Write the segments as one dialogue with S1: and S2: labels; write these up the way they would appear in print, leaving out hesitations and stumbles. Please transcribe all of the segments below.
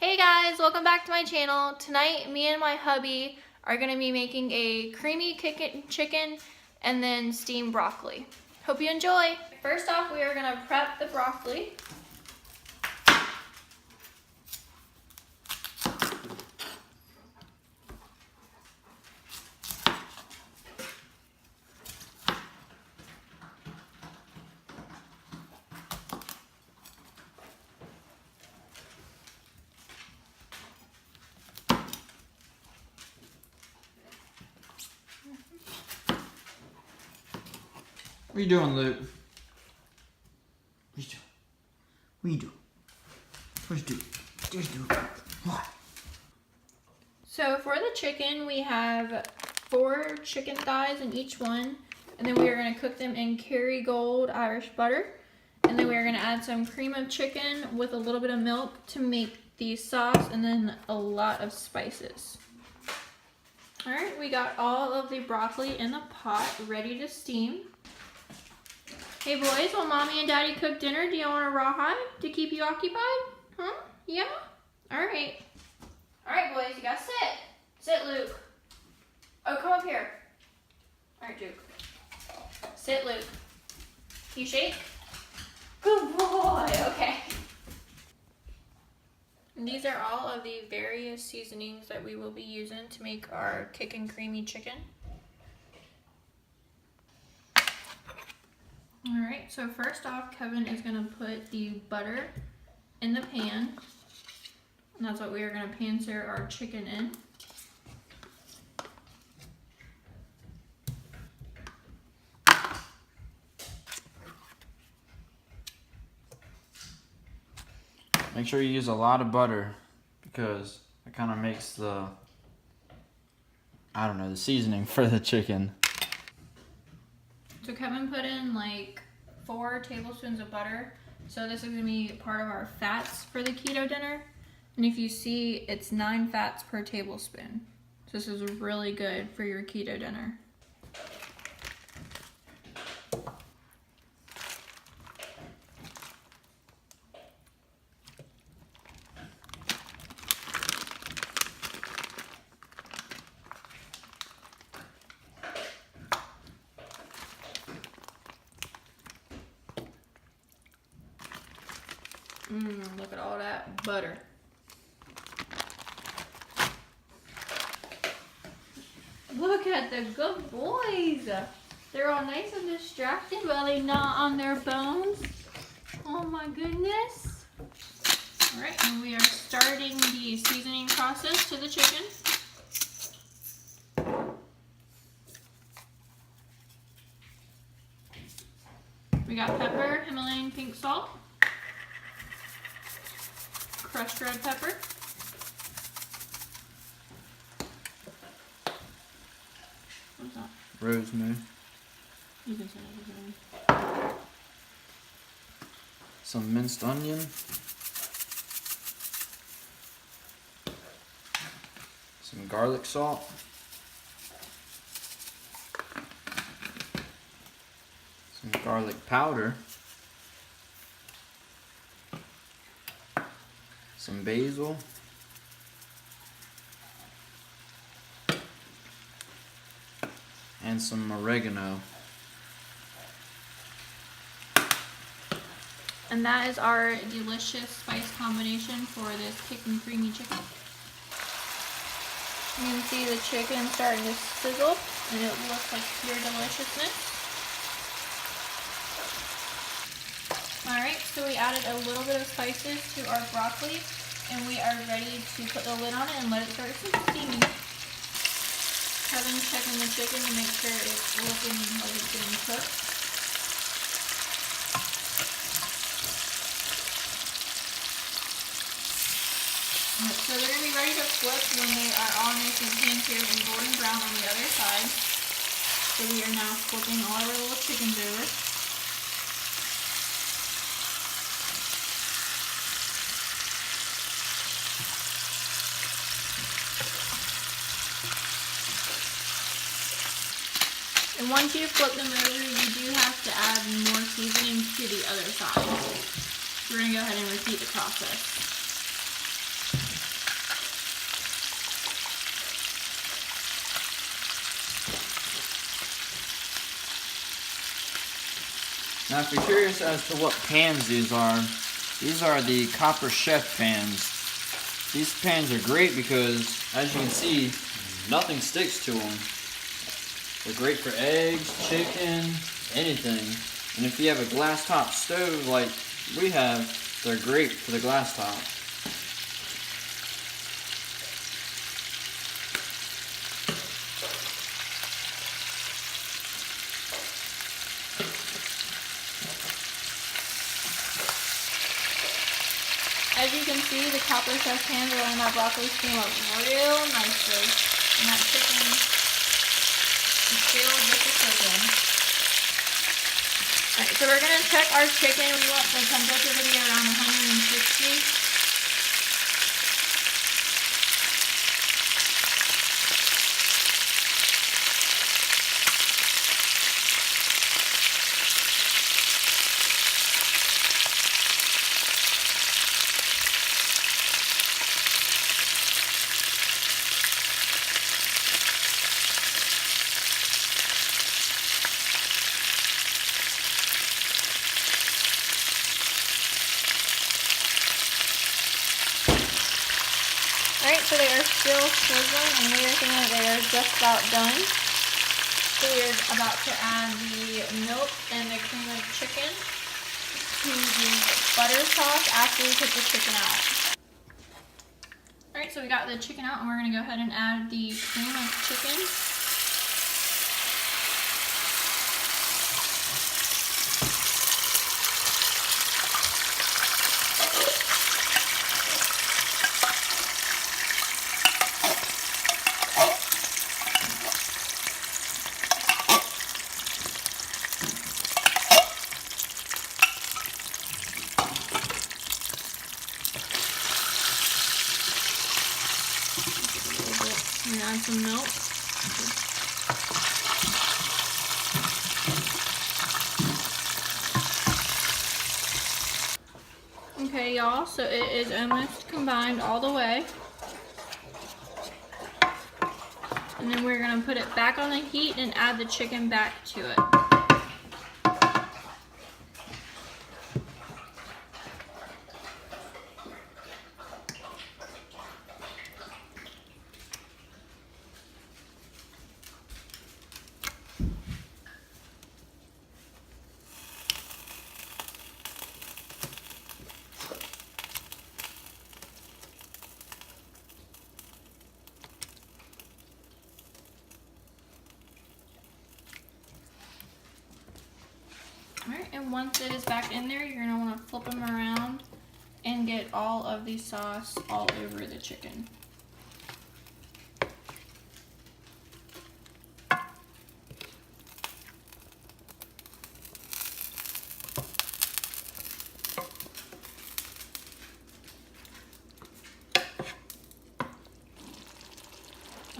S1: Hey guys, welcome back to my channel. Tonight, me and my hubby are gonna be making a creamy chicken and then steamed broccoli. Hope you enjoy. First off, we are gonna prep the broccoli.
S2: What are you doing, Luke? What are you doing? What you doing? What?
S1: So for the chicken, we have 4 chicken thighs in each one, and then we are gonna cook them in Kerrygold Irish butter. And then we are gonna add some cream of chicken with a little bit of milk to make the sauce, and then a lot of spices. All right, we got all of the broccoli in the pot ready to steam. Hey boys, while mommy and daddy cook dinner, do you want a rawhide to keep you occupied? Huh? Yeah? All right. All right, boys, you gotta sit. Sit, Luke. Oh, come up here. All right, Duke. Sit, Luke. You shake? Good boy. Okay. And these are all of the various seasonings that we will be using to make our Kickin' creamy chicken. All right, so first off, Kevin is gonna put the butter in the pan. And that's what we are gonna pan sear our chicken in.
S2: Make sure you use a lot of butter because it kind of makes the seasoning for the chicken.
S1: So Kevin put in like 4 tablespoons of butter. So this is gonna be part of our fats for the keto dinner. And if you see, it's 9 fats per tablespoon. So this is really good for your keto dinner. Look at all that butter. Look at the good boys. They're all nice and distracted while they gnaw on their bones. Oh my goodness. All right, and we are starting the seasoning process to the chicken. We got pepper, Himalayan pink salt, crushed red pepper, what's that?
S2: Rosemary.
S1: You can say that.
S2: Some minced onion. Some garlic salt. Some garlic powder. Some basil. And some oregano.
S1: And that is our delicious spice combination for this Kickin' creamy chicken. You can see the chicken starting to sizzle, and it looks like pure deliciousness. Alright, so we added a little bit of spices to our broccoli, and we are ready to put the lid on it and let it start steaming. Kevin's checking the chicken to make sure it's looking like it's getting cooked. So they're going to be ready to flip when they are all nice and pan-seared and golden brown on the other side. So we are now flipping all our little chickens over. And once you flip them over, you do have to add more seasoning to the other side. So we're going to go ahead and repeat the process.
S2: Now, if you're curious as to what pans these are the Copper Chef pans. These pans are great because, as you can see, nothing sticks to them. They're great for eggs, chicken, anything. And if you have a glass top stove like we have, they're great for the glass top.
S1: As you can see, the Copper Chef pans are letting my broccoli steam up real nicely. And that chicken is filled with the chicken. Alright, so we're going to check our chicken. We want the temperature to be around 160. Alright, so they are still sizzling and we are thinking that they are just about done. So we're about to add the milk and the cream of chicken to the butter sauce after we put the chicken out. Alright, so we got the chicken out and we're going to go ahead and add the cream of chicken. I'm going to add some milk. Okay, y'all, so it is almost combined all the way. And then we're going to put it back on the heat and add the chicken back to it. Alright, and once it is back in there, you're going to want to flip them around and get all of the sauce all over the chicken.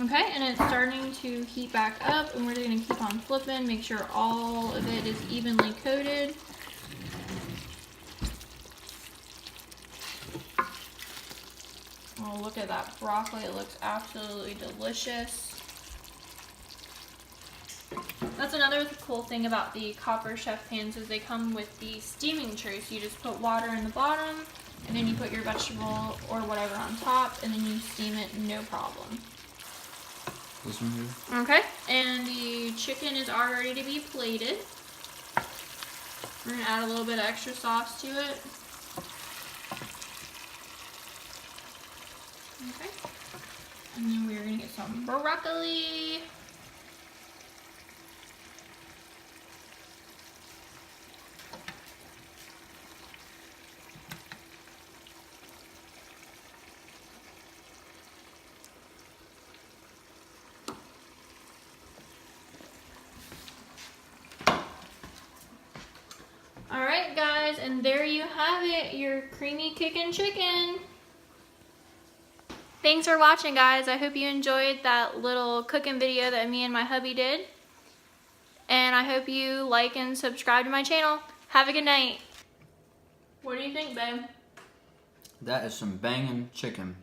S1: Okay, and it's starting to heat back up, and we're going to keep on flipping, make sure all of it is evenly coated. Oh, look at that broccoli, it looks absolutely delicious. That's another cool thing about the Copper Chef pans is they come with the steaming tray, so you just put water in the bottom, and then you put your vegetable or whatever on top, and then you steam it, no problem.
S2: This one here.
S1: Okay, and the chicken is all ready to be plated. We're going to add a little bit of extra sauce to it. Okay, and then we're going to get some broccoli. Alright guys, and there you have it, your creamy kickin' chicken. Thanks for watching guys. I hope you enjoyed that little cooking video that me and my hubby did. And I hope you like and subscribe to my channel. Have a good night. What do you think, babe?
S2: That is some banging chicken.